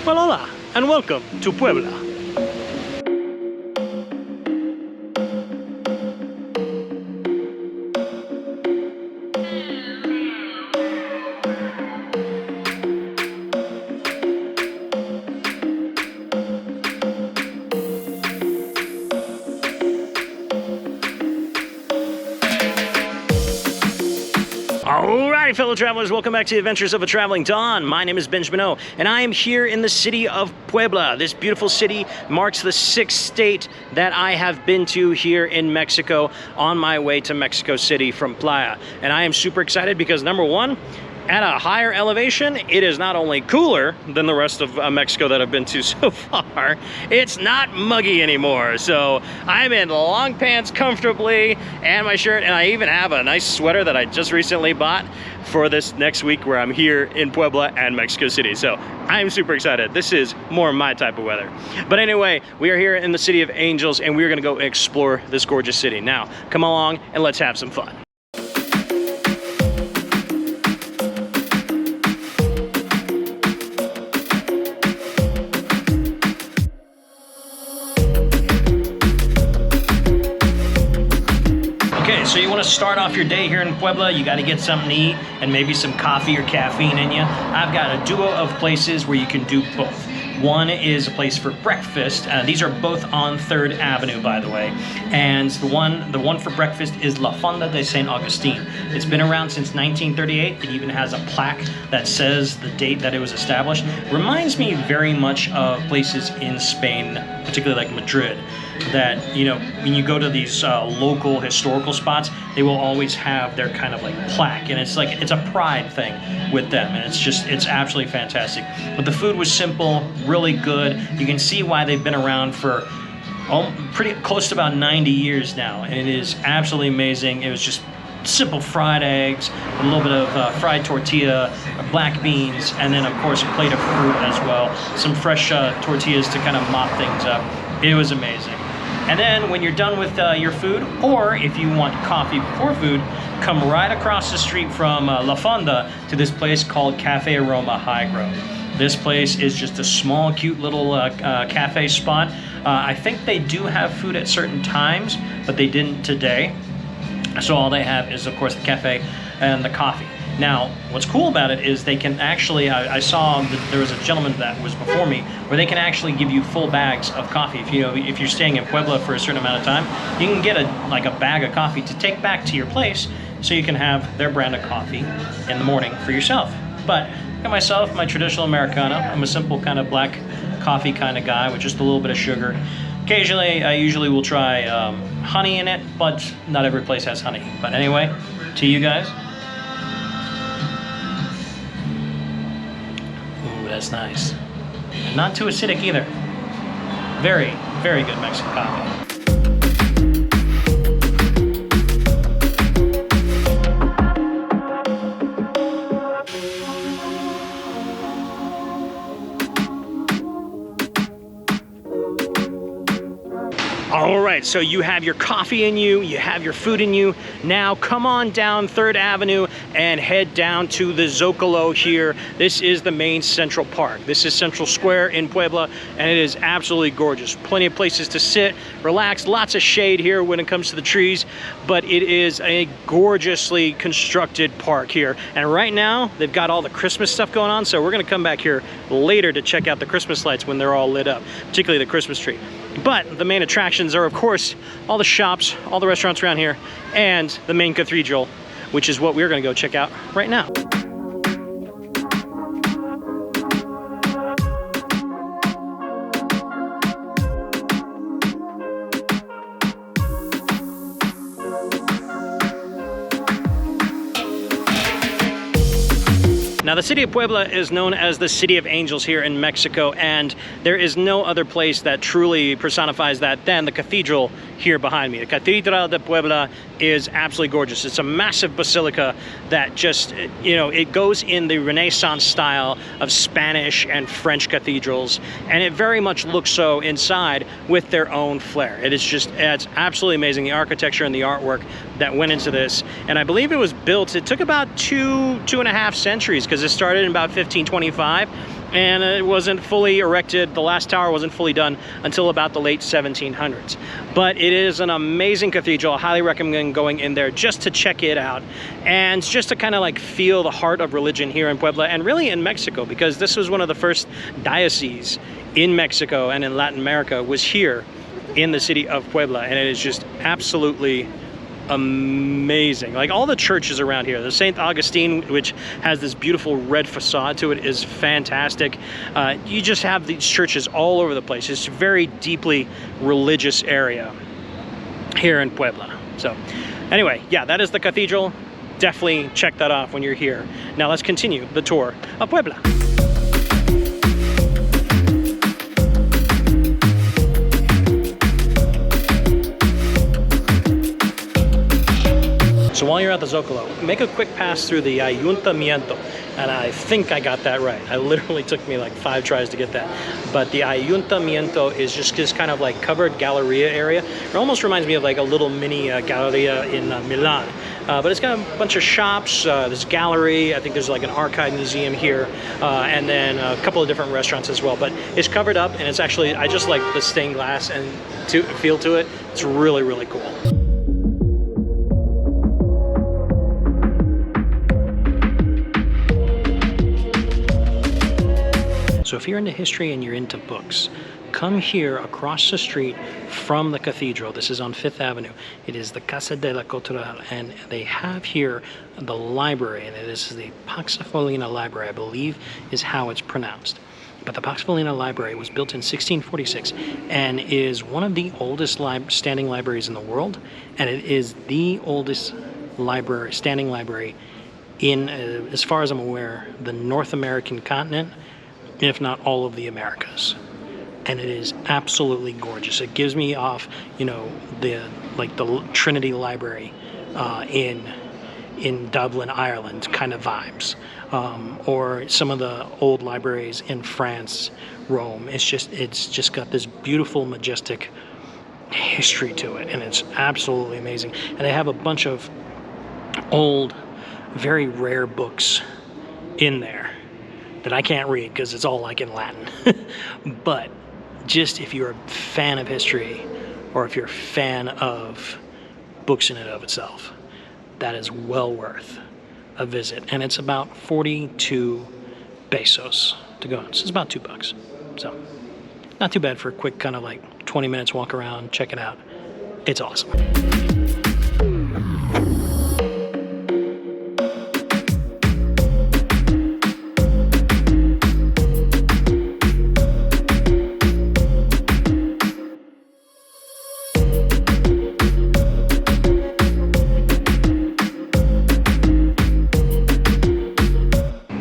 Well, hola, and welcome to Puebla. Alright, fellow travelers, welcome back to the Adventures of a Traveling Don. My name is Benjamin O, and I am here in the city of Puebla. This beautiful city marks the 6th state that I have been to here in Mexico on my way to Mexico City from Playa. And I am super excited because, number one, at a higher elevation, it is not only cooler than the rest of Mexico that I've been to so far, it's not muggy anymore. So I'm in long pants comfortably and my shirt, and I even have a nice sweater that I just recently bought for this next week where I'm here in Puebla and Mexico City. So I'm super excited. This is more my type of weather. But anyway, we are here in the City of Angels and we're gonna go explore this gorgeous city. Now, come along and let's have some fun. So you want to start off your day here in Puebla, you got to get something to eat and maybe some coffee or caffeine in you. I've got a duo of places where you can do both. One is a place for breakfast. These are both on 3rd Avenue, by the way. And the one for breakfast is La Fonda de Saint Augustine. It's been around since 1938. It even has a plaque that says the date that it was established. Reminds me very much of places in Spain, particularly like Madrid, that, you know, when you go to these local historical spots, they will always have their kind of like plaque, and it's like, it's a pride thing with them, and it's absolutely fantastic. But the food was simple, really good. You can see why they've been around for pretty close to about 90 years now, and it is absolutely amazing. It was just simple fried eggs, a little bit of fried tortilla, black beans, and then of course a plate of fruit as well. Some fresh tortillas to kind of mop things up. It was amazing. And then when you're done with your food, or if you want coffee before food, come right across the street from La Fonda to this place called Cafe Aroma High Grove. This place is just a small, cute little cafe spot. I think they do have food at certain times, but they didn't today. So all they have is, of course, the cafe and the coffee. Now, what's cool about it is they can actually, I saw that there was a gentleman that was before me, where they can actually give you full bags of coffee. If you're staying in Puebla for a certain amount of time, you can get a bag of coffee to take back to your place so you can have their brand of coffee in the morning for yourself. But for myself, my traditional Americano, I'm a simple kind of black coffee kind of guy with just a little bit of sugar. Occasionally, I usually will try honey in it, but not every place has honey. But anyway, to you guys. Ooh, that's nice. Not too acidic either. Very, very good Mexican coffee. All right, so you have your coffee in you, you have your food in you. Now come on down 3rd Avenue and head down to the Zocalo here. This is the main Central Park. This is Central Square in Puebla, and it is absolutely gorgeous. Plenty of places to sit, relax, lots of shade here when it comes to the trees, but it is a gorgeously constructed park here. And right now, they've got all the Christmas stuff going on, so we're gonna come back here later to check out the Christmas lights when they're all lit up, particularly the Christmas tree. But the main attractions are, of course, all the shops, all the restaurants around here, and the main cathedral, which is what we're gonna go check out right now. Now, the city of Puebla is known as the City of Angels here in Mexico, and there is no other place that truly personifies that than the cathedral here behind me. The Cathedral de Puebla is absolutely gorgeous. It's a massive basilica that just, you know, it goes in the Renaissance style of Spanish and French cathedrals, and it very much looks so inside with their own flair. It is just, it's absolutely amazing, the architecture and the artwork that went into this. And I believe it was built, it took about two and a half centuries, because it started in about 1525, and it wasn't fully erected. The last tower wasn't fully done until about the late 1700s. But it is an amazing cathedral. I highly recommend going in there just to check it out and just to kind of like feel the heart of religion here in Puebla and really in Mexico, because this was one of the first dioceses in Mexico and in Latin America was here in the city of Puebla, and it is just absolutely amazing. Like all the churches around here, the St. Augustine, which has this beautiful red facade to it, is fantastic. You just have these churches all over the place. It's a very deeply religious area here in Puebla. So anyway, yeah, that is the cathedral. Definitely check that off when you're here. Now let's continue the tour of Puebla. So while you're at the Zocalo, make a quick pass through the Ayuntamiento, and I think I got that right. It literally took me like 5 tries to get that. But the Ayuntamiento is just this kind of like covered galleria area. It almost reminds me of like a little mini galleria in Milan. But it's got a bunch of shops, this gallery, I think there's like an archive museum here, and then a couple of different restaurants as well. But it's covered up, and it's actually, I just like the stained glass and feel to it. It's really, really cool. So if you're into history and you're into books, come here across the street from the cathedral. This is on 5th Avenue. It is the Casa de la Cultural, and they have here the library, and this is the Paxofolina Library, I believe is how it's pronounced. But the Paxofolina Library was built in 1646 and is one of the oldest standing libraries in the world, and it is the oldest standing library in, as far as I'm aware, the North American continent, if not all of the Americas. And it is absolutely gorgeous. It gives me off, you know, the Trinity Library in Dublin, Ireland kind of vibes, or some of the old libraries in France, Rome. It's just got this beautiful, majestic history to it, and it's absolutely amazing. And they have a bunch of old, very rare books in there that I can't read because it's all like in Latin. But just if you're a fan of history, or if you're a fan of books in and of itself, that is well worth a visit. And it's about 42 pesos to go in. So it's about $2. So not too bad for a quick kind of like 20 minutes walk around, check it out. It's awesome.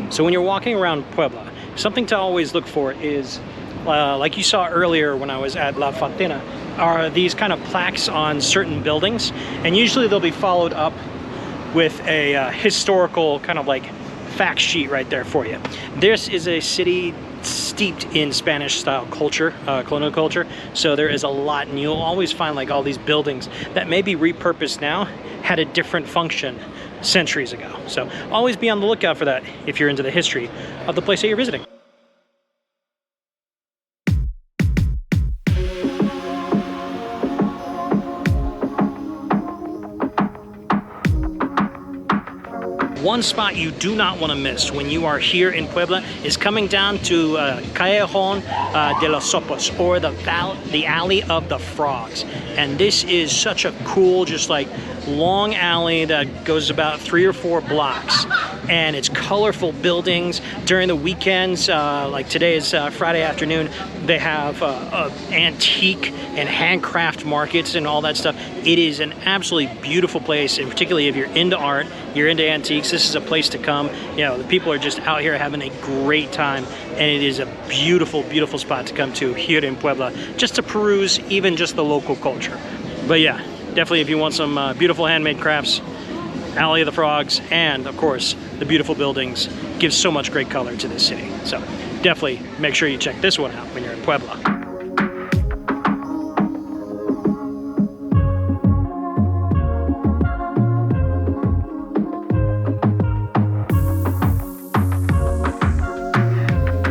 So when you're walking around Puebla, something to always look for is, like you saw earlier when I was at La Fontaine, are these kind of plaques on certain buildings, and usually they'll be followed up with a historical kind of like fact sheet right there for you. This is a city steeped in Spanish style culture, colonial culture, so there is a lot, and you'll always find like all these buildings that may be repurposed now had a different function centuries ago. So always be on the lookout for that if you're into the history of the place that you're visiting. One spot you do not want to miss when you are here in Puebla is coming down to Callejón de los Sopos, or the Alley of the Frogs. And this is such a cool, just like long alley that goes about 3 or 4 blocks. And it's colorful buildings. During the weekends, like today is Friday afternoon, they have antique and handcraft markets and all that stuff. It is an absolutely beautiful place, and particularly if you're into art, you're into antiques, this is a place to come. You know, the people are just out here having a great time, and it is a beautiful, beautiful spot to come to here in Puebla, just to peruse even just the local culture. But yeah, definitely if you want some beautiful handmade crafts, Alley of the Frogs, and of course the beautiful buildings give so much great color to this city. So definitely make sure you check this one out when you're in Puebla.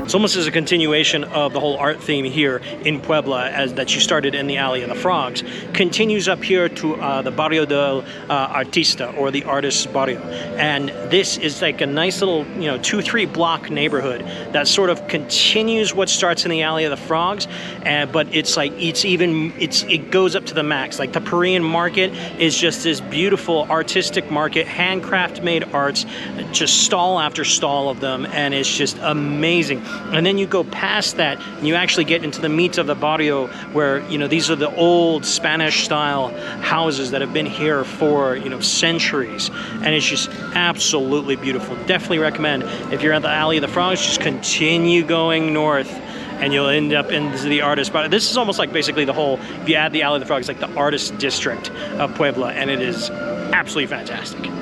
So almost as a continuation of the whole art theme here in Puebla, as that you started in the Alley of the Frogs, continues up here to the Barrio del Artista, or the Artist's Barrio. And this is like a nice little, 2-3 block neighborhood that sort of continues what starts in the Alley of the Frogs, but it goes up to the max. Like the Korean market is just this beautiful artistic market, handcraft made arts, just stall after stall of them, and it's just amazing. And then you go past that and you actually get into the meat of the barrio, where these are the old Spanish style houses that have been here for centuries, and it's just absolutely beautiful. Definitely recommend, if you're at the Alley of the Frogs, just continue going north and you'll end up into the artist. But this is almost like basically the whole, if you add the Alley of the Frogs, like the artist district of Puebla, and it is absolutely fantastic.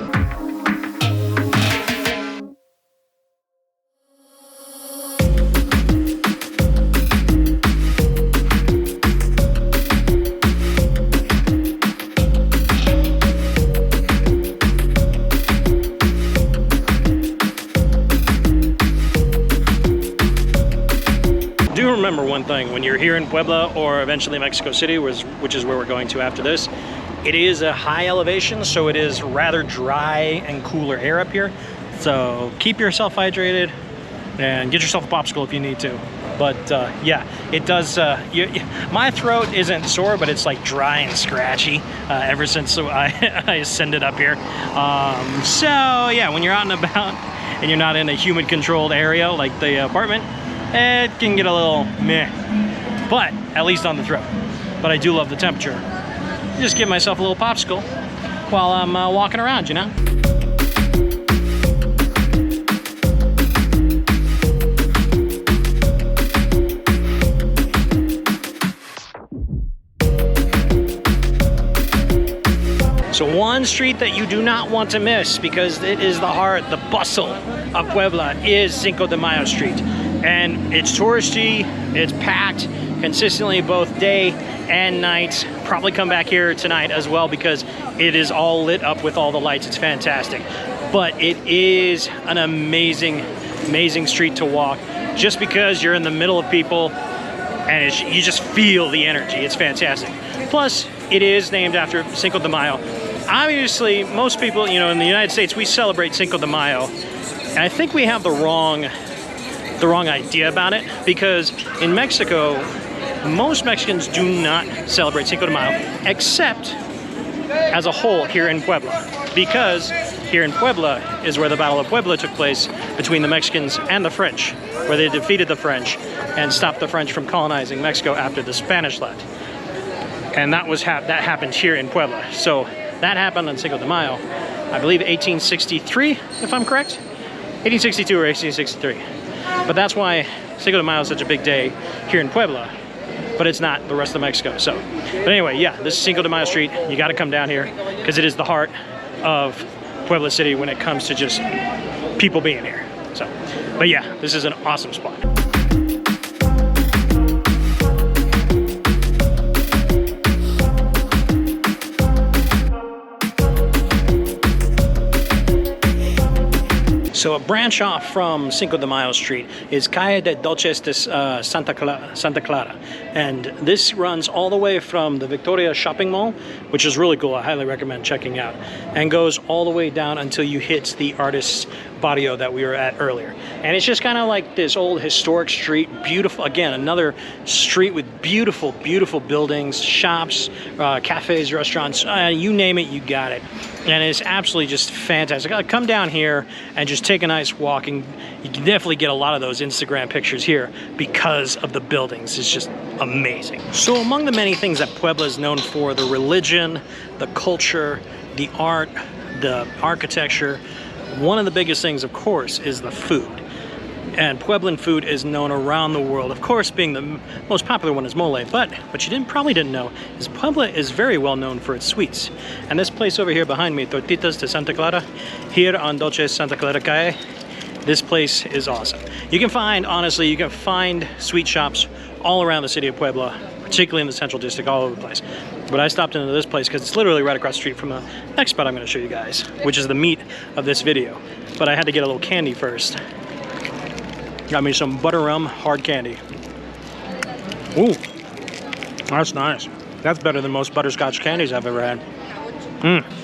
Remember one thing: when you're here in Puebla, or eventually Mexico City, which is where we're going to after this, it is a high elevation, so it is rather dry and cooler air up here. So keep yourself hydrated and get yourself a popsicle if you need to. But yeah, it does. My throat isn't sore, but it's like dry and scratchy ever since I ascended up here. So yeah, when you're out and about and you're not in a humid controlled area like the apartment, it can get a little meh, but at least on the throat. But I do love the temperature. Just give myself a little popsicle while I'm walking around, So one street that you do not want to miss, because it is the heart, the bustle of Puebla, is Cinco de Mayo Street. And it's touristy, it's packed consistently both day and night. Probably come back here tonight as well, because it is all lit up with all the lights. It's fantastic. But it is an amazing street to walk, just because you're in the middle of people and you just feel the energy. It's fantastic. Plus, it is named after Cinco de Mayo. Obviously, most people, in the United States, we celebrate Cinco de Mayo, and I think we have the wrong idea about it, because in Mexico, most Mexicans do not celebrate Cinco de Mayo, except as a whole here in Puebla, because here in Puebla is where the Battle of Puebla took place between the Mexicans and the French, where they defeated the French and stopped the French from colonizing Mexico after the Spanish left. And that happened here in Puebla. So that happened on Cinco de Mayo, I believe 1863, if I'm correct, 1862 or 1863. But that's why Cinco de Mayo is such a big day here in Puebla, but it's not the rest of Mexico. So, but anyway, yeah, this is Cinco de Mayo Street. You got to come down here, because it is the heart of Puebla City when it comes to just people being here. So, but yeah, this is an awesome spot. So a branch off from Cinco de Mayo Street is Calle de Dulces de Santa Clara. And this runs all the way from the Victoria Shopping Mall, which is really cool. I highly recommend checking out. And goes all the way down until you hit the Artist's Barrio that we were at earlier. And it's just kind of like this old historic street. Beautiful, again, another street with beautiful buildings, shops, cafes, restaurants, you name it, you got it. And it's absolutely just fantastic. Come down here and just take a nice walk, and you can definitely get a lot of those Instagram pictures here because of the buildings. It's just amazing. So among the many things that Puebla is known for, the religion, the culture, the art, the architecture, one of the biggest things, of course, is the food. And Pueblan food is known around the world. Of course, being the most popular one is mole, but what you probably didn't know is Puebla is very well known for its sweets. And this place over here behind me, Tortitas de Santa Clara, here on Dulces Santa Clara Calle, this place is awesome. You can find, honestly, you can find sweet shops all around the city of Puebla, particularly in the Central District, all over the place. But I stopped into this place because it's literally right across the street from the next spot I'm going to show you guys, which is the meat of this video. But I had to get a little candy first. Got me some butter rum hard candy. Ooh, that's nice. That's better than most butterscotch candies I've ever had.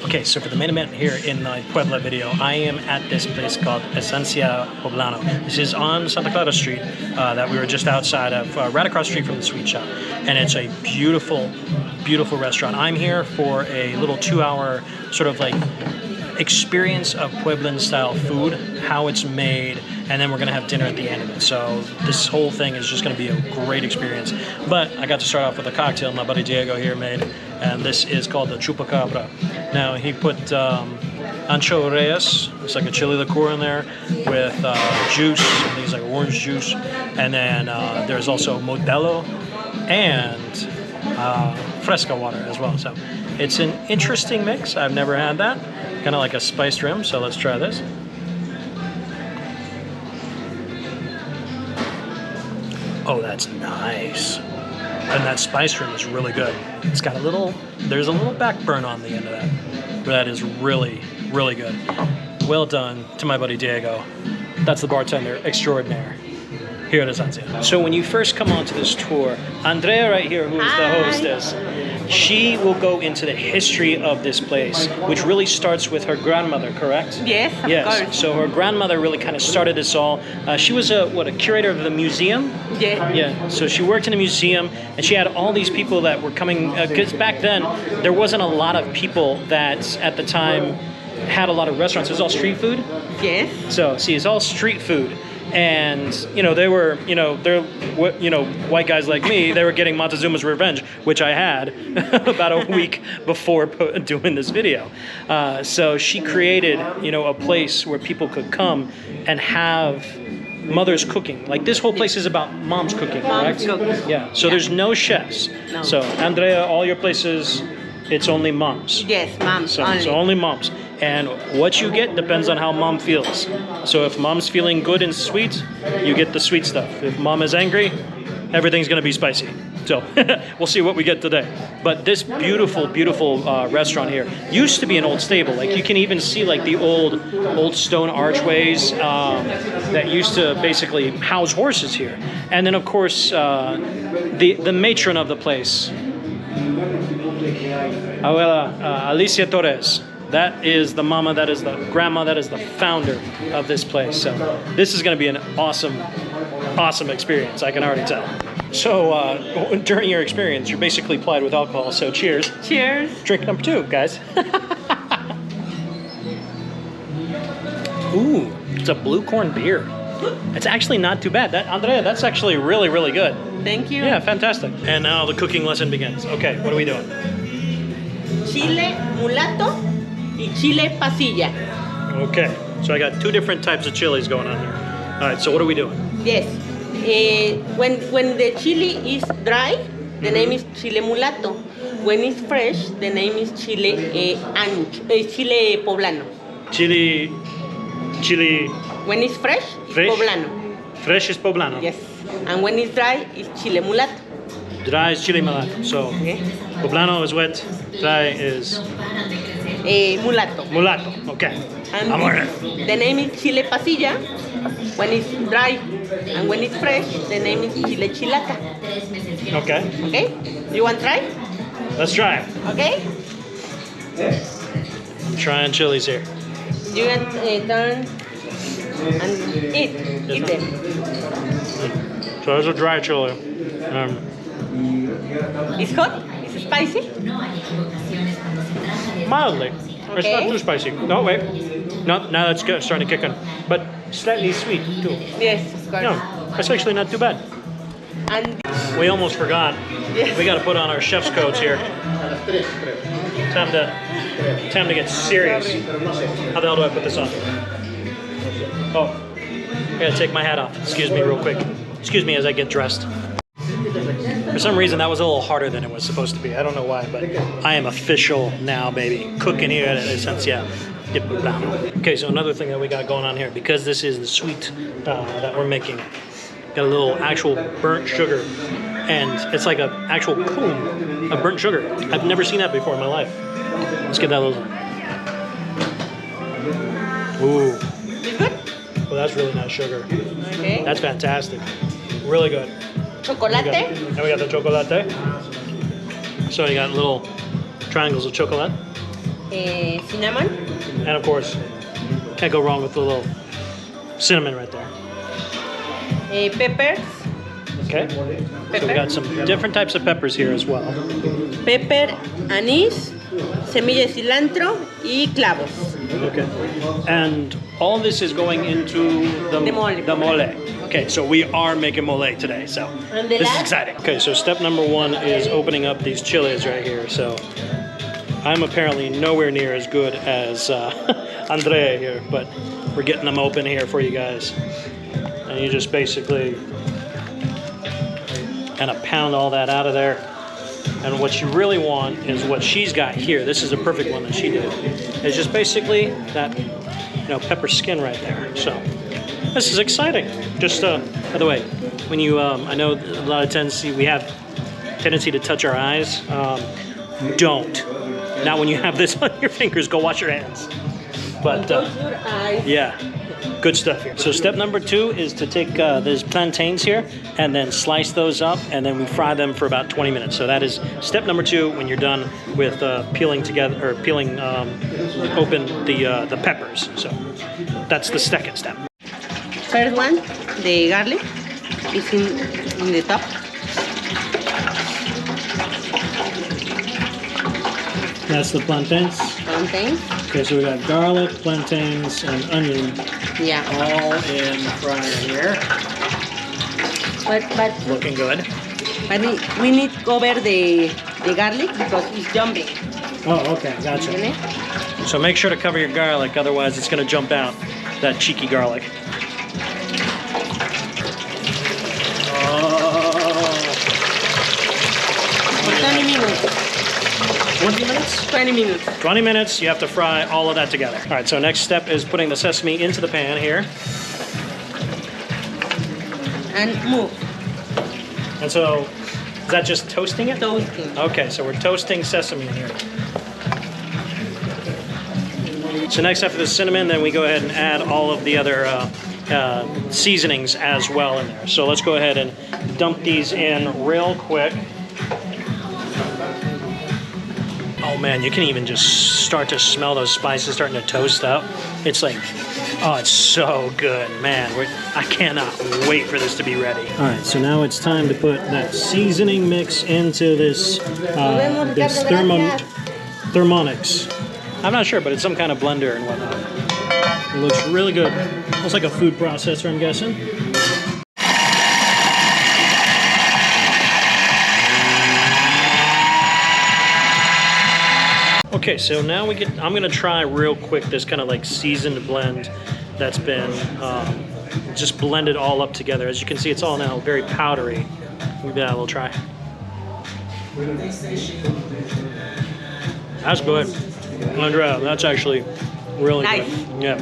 Okay, so for the main event here in the Puebla video, I am at this place called Esancia Poblano. This is on Santa Clara Street that we were just outside of, right across the street from the sweet shop. And it's a beautiful, beautiful restaurant. I'm here for a little 2-hour sort of like experience of Pueblan style food, how it's made, and then we're gonna have dinner at the end of it. So this whole thing is just gonna be a great experience. But I got to start off with a cocktail my buddy Diego here made, and this is called the Chupacabra. Now he put ancho reyes, it's like a chili liqueur in there with juice, I think it's like orange juice, and then there's also Modelo and fresca water as well. So it's an interesting mix. I've never had that. Kind of like a spiced rim, so let's try this. Oh, that's nice. And that spice rim is really good. It's got there's a little backburn on the end of that. But that is really, really good. Well done to my buddy Diego. That's the bartender extraordinaire here at Esancia. So when you first come onto this tour, Andrea right here, who is the hostess, she will go into the history of this place, which really starts with her grandmother, correct? Yes, of course. So her grandmother really kind of started this all. She was a curator of the museum? Yeah. Yeah, so she worked in a museum, and she had all these people that were coming, because back then, there wasn't a lot of people that, at the time, had a lot of restaurants. It was all street food? Yes. So, see, it's all street food. And, they were, they're, white guys like me, they were getting Montezuma's Revenge, which I had about a week before doing this video. So she created, a place where people could come and have mother's cooking. Like this whole place is about mom's cooking, correct? Mom's cooking. Yeah. So there's no chefs. No. So Andrea, all your places, it's only moms. Yes, moms only. So only moms. And what you get depends on how mom feels. So if mom's feeling good and sweet, you get the sweet stuff. If mom is angry, everything's gonna be spicy. So we'll see what we get today. But this beautiful, beautiful restaurant here used to be an old stable. Like you can even see like the old stone archways that used to basically house horses here. And then of course, the matron of the place, Abuela, Alicia Torres. That is the mama, that is the grandma, that is the founder of this place. So this is going to be an awesome, awesome experience. I can already tell. So during your experience, you're basically plied with alcohol. So cheers. Cheers. Drink number 2, guys. Ooh, it's a blue corn beer. It's actually not too bad. Andrea, that's actually really, really good. Thank you. Yeah, fantastic. And now the cooking lesson begins. Okay, what are we doing? Chile mulato y chile pasilla. Okay, so I got 2 different types of chilies going on here. All right, so what are we doing? Yes. When the chili is dry, the name is chile mulato. When it's fresh, the name is chile chile poblano. Chili. When it's fresh, poblano. Fresh is poblano. Yes. And when it's dry, it's chile mulato. Dry is chile mulato. So poblano is wet. Dry is Mulato. Mulato. Okay. And the name is chile pasilla when it's dry, and when it's fresh, the name is chile chilata. Okay. Okay? You want to try? Let's try it. Okay? Trying chilies here. You can turn and eat them. So there's a dry chili. It's hot? It's spicy? Mildly. Okay. It's not too spicy. No, wait. No, now that's good. Starting to kick in. But slightly sweet, too. Yes, of course. No, that's actually not too bad. And We almost forgot. yes. We got to put on our chef's coats here. Time to get serious. How the hell do I put this on? Oh, I gotta take my hat off. Excuse me real quick. Excuse me as I get dressed. For some reason, that was a little harder than it was supposed to be. I don't know why, but I am official now, baby. Cooking here at Esancia. Okay, so another thing that we got going on here, because this is the sweet that we're making, got a little actual burnt sugar, and it's like an actual comb of burnt sugar. I've never seen that before in my life. Let's get that little. Ooh. Well, that's really nice sugar. Okay. That's fantastic. Really good. Chocolate. And we got the chocolate. So you got little triangles of chocolate. Cinnamon. And of course, can't go wrong with the little cinnamon right there. Peppers. Okay. So we got some different types of peppers here as well. Pepper, anís, semilla de cilantro y clavos. Okay. And all this is going into the mole. Okay, so we are making mole today, so this is exciting. Okay, so step number 1 is opening up these chiles right here. So I'm apparently nowhere near as good as Andrea here, but we're getting them open here for you guys. And you just basically kind of pound all that out of there. And what you really want is what she's got here. This is a perfect one that she did. It's just basically that, pepper skin right there. So this is exciting. Just by the way, when you, I know a lot of we have tendency to touch our eyes. Don't. Not when you have this on your fingers. Go wash your hands. But yeah. Good stuff here. So step number 2 is to take these plantains here and then slice those up, and then we fry them for about 20 minutes. So that is step number 2 when you're done with peeling open the peppers. So that's the second step. First one, the garlic is in the top. That's the plantains. Plantains. Okay, so we got garlic, plantains, and onion. Yeah. All in the fryer here. But looking good. But we need to cover the garlic because it's jumping. Oh, okay, gotcha. So make sure to cover your garlic, otherwise it's going to jump out, that cheeky garlic. For 20 minutes. 20 minutes? 20 minutes. 20 minutes, you have to fry all of that together. All right, so next step is putting the sesame into the pan here. And move. And so, is that just toasting it? Toasting. Okay, so we're toasting sesame in here. So next after the cinnamon, then we go ahead and add all of the other seasonings as well in there. So let's go ahead and dump these in real quick. Oh man, you can even just start to smell those spices starting to toast up. It's like, oh, it's so good, man. I cannot wait for this to be ready. All right, so now it's time to put that seasoning mix into this Thermonics. I'm not sure, but it's some kind of blender and whatnot. It looks really good. Looks like a food processor, I'm guessing. Okay, so now I'm gonna try real quick this kind of like seasoned blend that's been just blended all up together. As you can see, it's all now very powdery. Give that a little try. That's good. Andrea, that's actually really good. Yeah.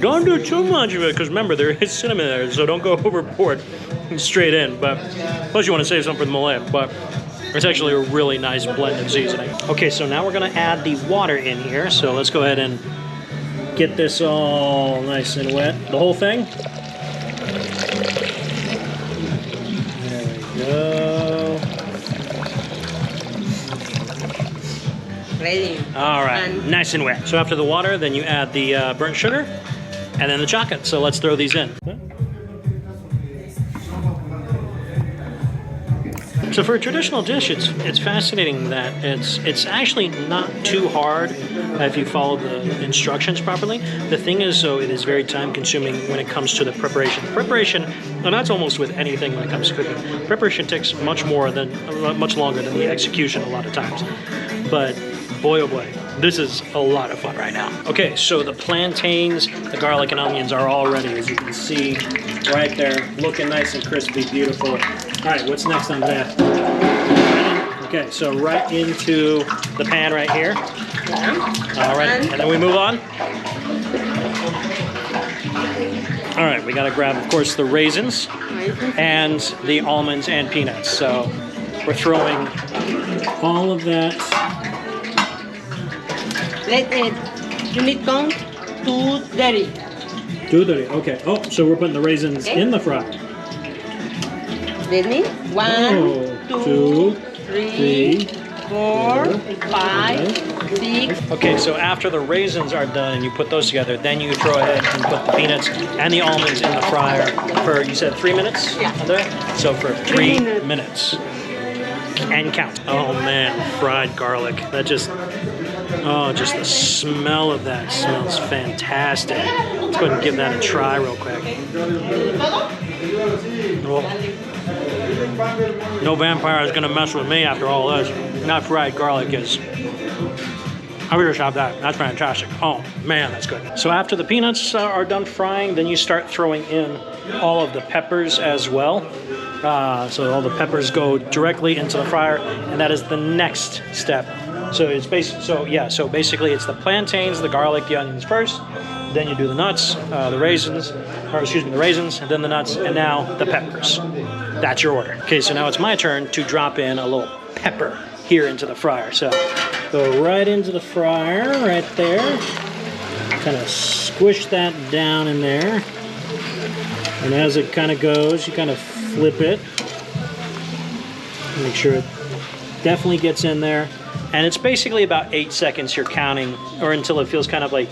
Don't do too much of it, because remember, there is cinnamon there, so don't go overboard straight in. But plus you want to save some for the mole, but it's actually a really nice blend of seasoning. Okay, so now we're gonna add the water in here. So let's go ahead and get this all nice and wet. The whole thing. There we go. Ready. All right, nice and wet. So after the water, then you add the burnt sugar and then the chocolate. So let's throw these in. So for a traditional dish, it's fascinating that it's actually not too hard if you follow the instructions properly. The thing is, though, it is very time consuming when it comes to the preparation. Preparation, and that's almost with anything when it comes to cooking. Preparation takes much longer than the execution a lot of times. But boy, oh boy, this is a lot of fun right now. Okay, so the plantains, the garlic, and onions are all ready, as you can see right there, looking nice and crispy, beautiful. All right, what's next on that? Okay, so right into the pan right here. All right, and then we move on. All right, we gotta grab, of course, the raisins and the almonds and peanuts. So we're throwing all of that. You need count to 30. Two, three. Okay. Oh, so we're putting the raisins in the fry. Ready? One, two, three, 4, 5, 6. Okay, so after the raisins are done and you put those together, then you throw ahead and put the peanuts and the almonds in the fryer for, you said 3 minutes? Yeah. Andrea? So for 3 minutes. And count. Oh man, fried garlic. That just, oh, just the smell of that smells fantastic. Let's go ahead and give that a try real quick. Oh. No vampire is gonna mess with me after all this. That fried garlic is, I would just have that. That's fantastic. Oh man, that's good. So after the peanuts are done frying, then you start throwing in all of the peppers as well. So all the peppers go directly into the fryer, and that is the next step. So it's so basically it's the plantains, the garlic, the onions first. Then you do the nuts, the raisins, and then the nuts, and now the peppers. That's your order. Okay, so now it's my turn to drop in a little pepper here into the fryer. So go right into the fryer, right there. Kind of squish that down in there. And as it kind of goes, you kind of flip it. Make sure it definitely gets in there. And it's basically about 8 seconds you're counting, or until it feels kind of like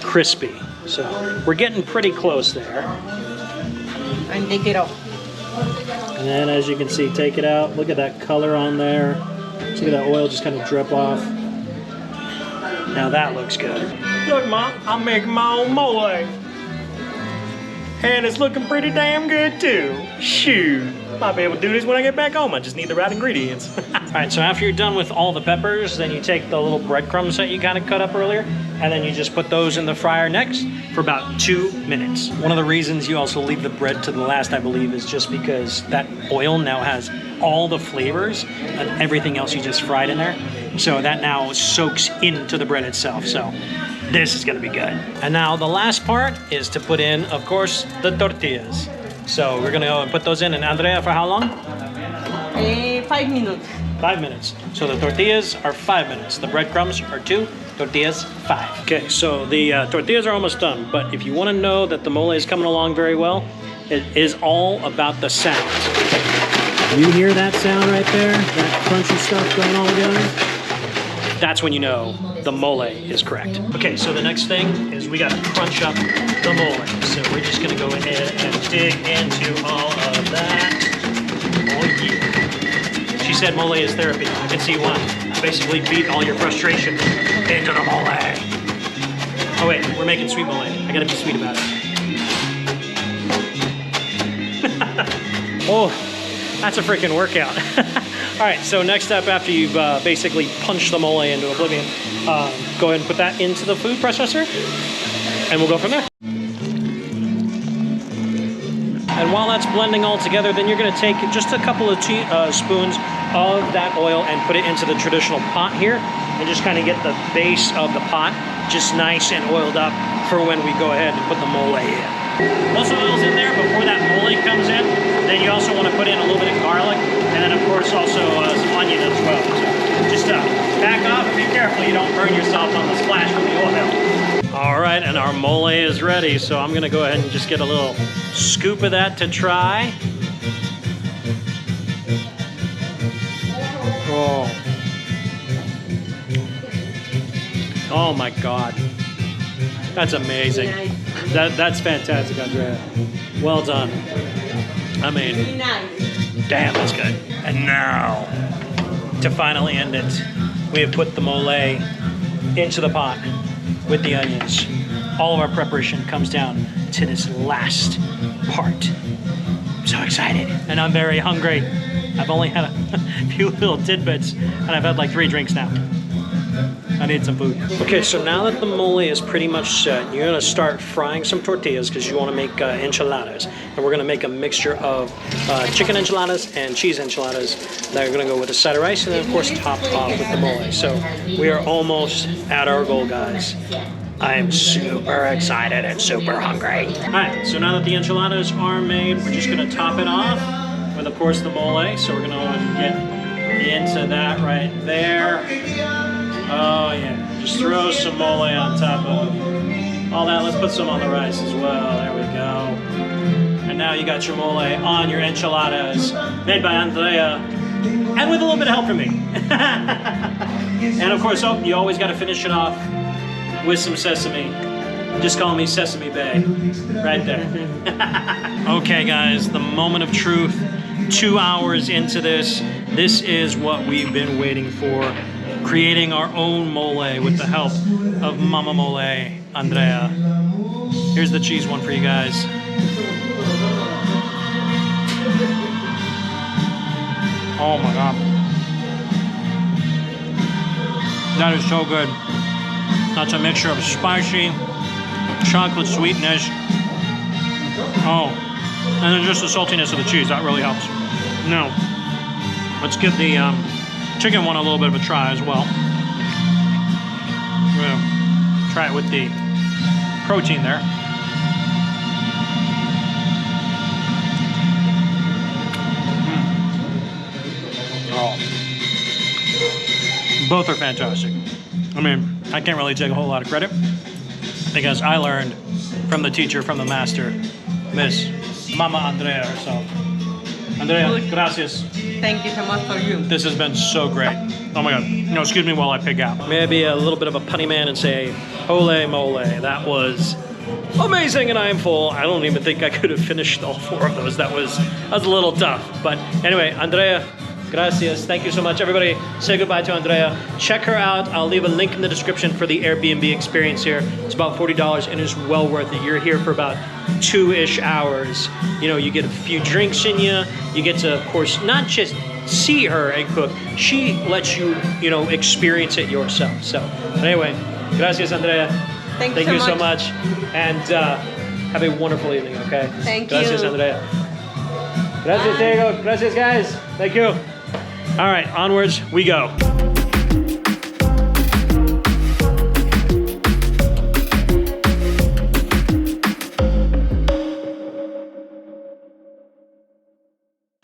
crispy. So we're getting pretty close there. And take it off. And then as you can see, take it out. Look at that color on there. Look at that oil just kind of drip off. Now that looks good. Look, Mom, I'm making my own mole. And it's looking pretty damn good too. Shoot. Might be able to do this when I get back home. I just need the right ingredients. All right, so after you're done with all the peppers, then you take the little breadcrumbs that you kind of cut up earlier, and then you just put those in the fryer next for about 2 minutes. One of the reasons you also leave the bread to the last, I believe, is just because that oil now has all the flavors and everything else you just fried in there. So that now soaks into the bread itself. So this is gonna be good. And now the last part is to put in, of course, the tortillas. So we're gonna go and put those in. And Andrea, for how long? 5 minutes. 5 minutes. So the tortillas are 5 minutes. The breadcrumbs are 2. Tortillas, 5. Okay, so the tortillas are almost done. But if you want to know that the mole is coming along very well, it is all about the sound. You hear that sound right there? That crunchy stuff going all together? That's when you know the mole is correct. Okay, so the next thing is we gotta crunch up the mole. So we're just gonna go ahead and dig into all of that. Oh yeah. She said mole is therapy. I can see why. Basically beat all your frustration into the mole. Oh wait, we're making sweet mole. I gotta be sweet about it. Oh, that's a freaking workout. All right, so next up, after you've basically punched the mole into oblivion, go ahead and put that into the food processor, and we'll go from there. And while that's blending all together, then you're gonna take just a couple of spoons of that oil and put it into the traditional pot here, and just kind of get the base of the pot just nice and oiled up for when we go ahead and put the mole in. Once the oil's in there, before that mole comes in, then you also want to put in a little bit of garlic, and then of course also some onion as well. So just back off and be careful you don't burn yourself on the splash from the oil. All right, and our mole is ready, so I'm gonna go ahead and just get a little scoop of that to try. Oh. Oh my God. That's amazing. That's fantastic, Andrea. Well done. I mean, damn, that's good. And now, to finally end it, we have put the mole into the pot with the onions. All of our preparation comes down to this last part. I'm so excited, and I'm very hungry. I've only had a few little tidbits, and I've had like 3 drinks now. I need some food. Okay, so now that the mole is pretty much set, you're gonna start frying some tortillas because you wanna make enchiladas. And we're gonna make a mixture of chicken enchiladas and cheese enchiladas. Now you're gonna go with a side of rice and then of course top off with the mole. So we are almost at our goal, guys. I am super excited and super hungry. All right, so now that the enchiladas are made, we're just gonna top it off with of course the mole. So we're gonna get into that right there. Oh yeah, just throw some mole on top of all that. Let's put some on the rice as well. There we go. And now you got your mole on your enchiladas, made by Andrea, and with a little bit of help from me. And of course, you always got to finish it off with some sesame. Just call me Sesame Bay, right there. Okay, guys, the moment of truth. 2 hours into this. This is what we've been waiting for. Creating our own mole with the help of Mama Mole, Andrea. Here's the cheese one for you guys. Oh my God. That is so good. That's a mixture of spicy, chocolate sweetness. Oh, and then just the saltiness of the cheese. That really helps. Now, let's give the chicken one a little bit of a try as well. We're gonna try it with the protein there. Oh. Both are fantastic. I mean, I can't really take a whole lot of credit because I learned from the teacher, from the master, Miss Mama Andrea herself. Andrea, gracias. Thank you so much for you. This has been so great. Oh my God. No, excuse me while I pig out. Maybe a little bit of a punny man and say, ole mole. That was amazing and I am full. I don't even think I could have finished all 4 of those. That was a little tough. But anyway, Andrea, gracias. Thank you so much. Everybody, say goodbye to Andrea. Check her out. I'll leave a link in the description for the Airbnb experience here. It's about $40 and it's well worth it. You're here for about 2-ish hours. You know, you get a few drinks in you. You get to, of course, not just see her and cook. She lets you, you know, experience it yourself. So, anyway, gracias, Andrea. Thank you so much. And have a wonderful evening, okay? Thank Gracias, you. Andrea. Gracias, Diego. Gracias, guys. Thank you. All right, onwards we go.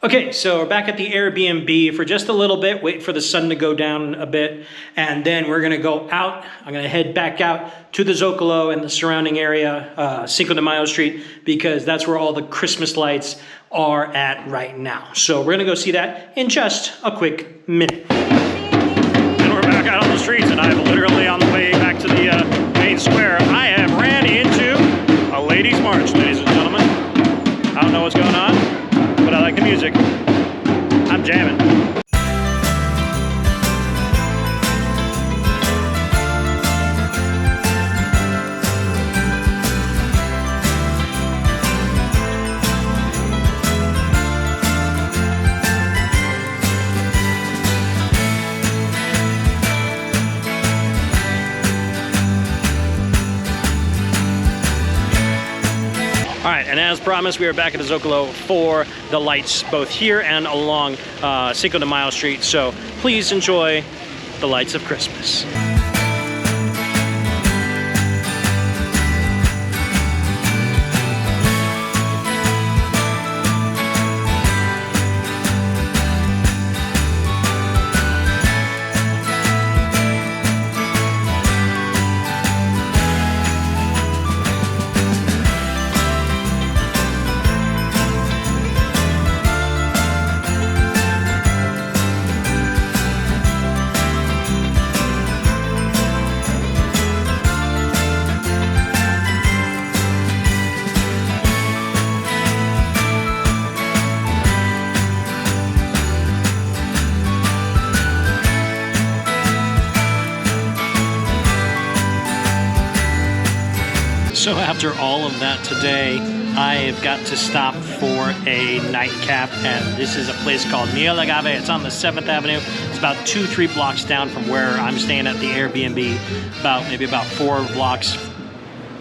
Okay, so we're back at the Airbnb for just a little bit, wait for the sun to go down a bit, and then we're gonna go out. I'm gonna head back out to the Zocalo and the surrounding area, Cinco de Mayo Street, because that's where all the Christmas lights are at right now. So we're gonna go see that in just a quick minute. And we're back out on the streets, and I'm literally on the way back to the main square. I have ran into a ladies' march, ladies and gentlemen. I don't know what's going on, but I like the music. I'm jamming. All right, and as promised, we are back at the Zocalo for the lights, both here and along Cinco de Mayo Street. So please enjoy the lights of Christmas. So after all of that today, I have got to stop for a nightcap, and this is a place called Miel Agave. It's on the 7th Avenue. It's about 2-3 blocks down from where I'm staying at the Airbnb, maybe about 4 blocks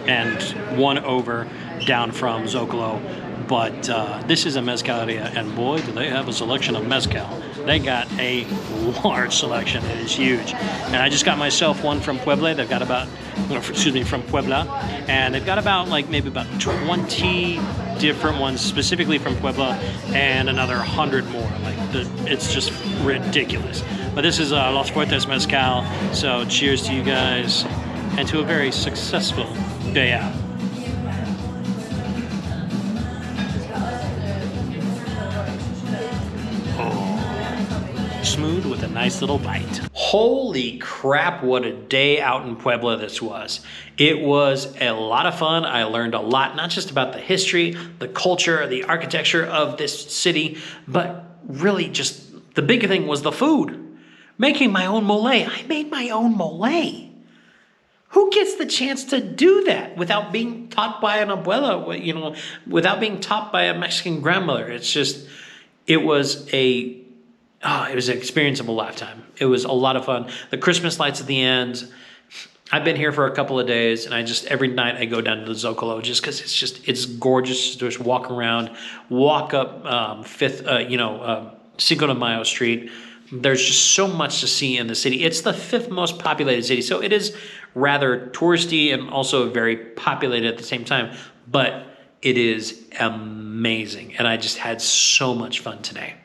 and 1 over down from Zocalo. But this is a mezcaleria, and boy, do they have a selection of mezcal. They got a large selection. It is huge. And I just got myself one from Puebla. They've got about, from Puebla. And they've got about, maybe about 20 different ones, specifically from Puebla, and another 100 more. It's just ridiculous. But this is Los Fuertes Mezcal. So cheers to you guys, and to a very successful Yeah. Smooth with a nice little bite. Holy crap, what a day out in Puebla this was. It was a lot of fun. I learned a lot, not just about the history, the culture, the architecture of this city, but really just the big thing was the food. Making my own mole. I made my own mole. Who gets the chance to do that without being taught by an abuela, you know, without being taught by a Mexican grandmother? It's just, it was an experience of a lifetime. It was a lot of fun. The Christmas lights at the end. I've been here for a couple of days, and every night I go down to the Zocalo just because it's gorgeous to just walk around, walk up Cinco de Mayo Street. There's just so much to see in the city. It's the 5th most populated city, so it is rather touristy and also very populated at the same time, but it is amazing, and I just had so much fun today.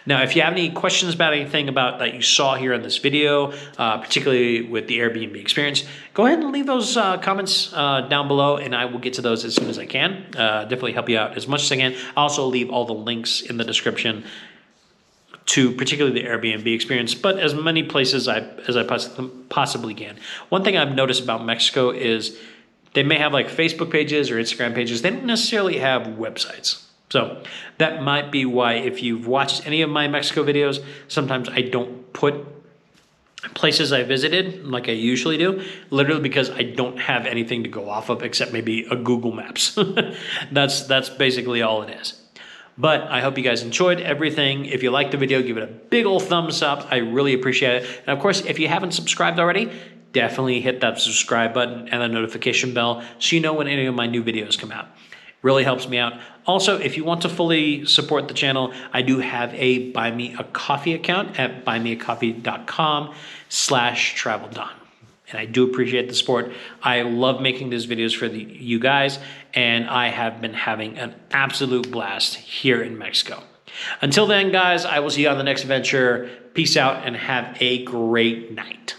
Now, if you have any questions about anything about that you saw here in this video, particularly with the Airbnb experience, go ahead and leave those comments down below, and I will get to those as soon as I can. Definitely help you out as much as I can. I'll also leave all the links in the description to particularly the Airbnb experience, but as many places as I possibly can. One thing I've noticed about Mexico is they may have like Facebook pages or Instagram pages. They don't necessarily have websites. So that might be why if you've watched any of my Mexico videos, sometimes I don't put places I visited like I usually do, literally because I don't have anything to go off of except maybe a Google Maps. That's basically all it is. But I hope you guys enjoyed everything. If you liked the video, give it a big old thumbs up. I really appreciate it. And of course, if you haven't subscribed already, definitely hit that subscribe button and the notification bell so you know when any of my new videos come out. Really helps me out. Also, if you want to fully support the channel, I do have a Buy Me a Coffee account at buymeacoffee.com/TravelDon. And I do appreciate the support. I love making these videos for you guys, and I have been having an absolute blast here in Mexico. Until then, guys, I will see you on the next adventure. Peace out and have a great night.